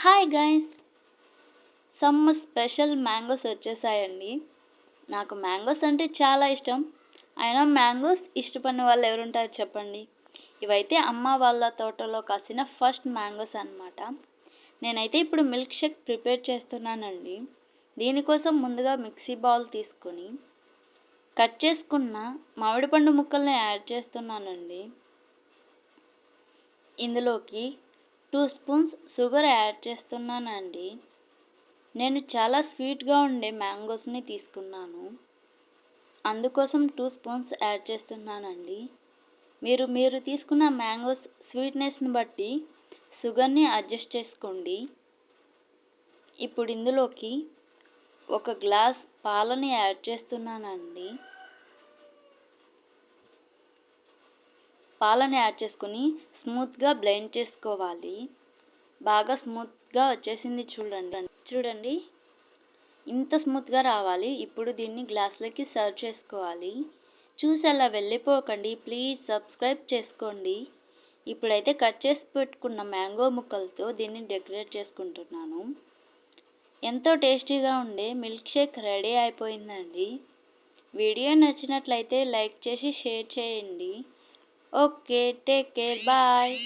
Hi guys, some special mangoes వచ్చేసాయండి. నాకు mangoes అంటే చాలా ఇష్టం. అయినా మ్యాంగోస్ ఇష్టపడిన వాళ్ళు ఎవరుంటారు చెప్పండి. ఇవైతే అమ్మ వాళ్ళ తోటలో కాసిన ఫస్ట్ మ్యాంగోస్ అన్నమాట. నేనైతే ఇప్పుడు మిల్క్ షేక్ ప్రిపేర్ చేస్తున్నానండి. దీనికోసం ముందుగా మిక్సీ బౌల్ తీసుకొని కట్ చేసుకున్న మామిడి పండు ముక్కల్ని యాడ్ చేస్తున్నానండి. ఇందులోకి 2 స్పూన్స్ షుగర్ యాడ్ చేస్తున్నానండి. నేను చాలా స్వీట్గా ఉండే మ్యాంగోస్ని తీసుకున్నాను, అందుకోసం 2 స్పూన్స్ యాడ్ చేస్తున్నానండి. మీరు తీసుకున్న మ్యాంగోస్ స్వీట్నెస్ని బట్టి షుగర్ని అడ్జస్ట్ చేసుకోండి. ఇప్పుడు ఇందులోకి 1 గ్లాస్ పాలని యాడ్ చేస్తున్నానండి. పాలని యాడ్ చేసుకొని స్మూత్గా బ్లెండ్ చేసుకోవాలి. బాగా స్మూత్గా వచ్చేసింది చూడండి, ఇంత స్మూత్గా రావాలి. ఇప్పుడు దీన్ని గ్లాస్లోకి సర్వ్ చేసుకోవాలి. చూసి అలా వెళ్ళిపోకండి, ప్లీజ్ సబ్స్క్రైబ్ చేసుకోండి. ఇప్పుడైతే కట్ చేసి పెట్టుకున్న మ్యాంగో ముక్కలతో దీన్ని డెకరేట్ చేసుకుంటున్నాను. ఎంతో టేస్టీగా ఉండే మిల్క్ షేక్ రెడీ అయిపోయిందండి. వీడియో నచ్చినట్లయితే లైక్ చేసి షేర్ చేయండి. Okay, take care, bye.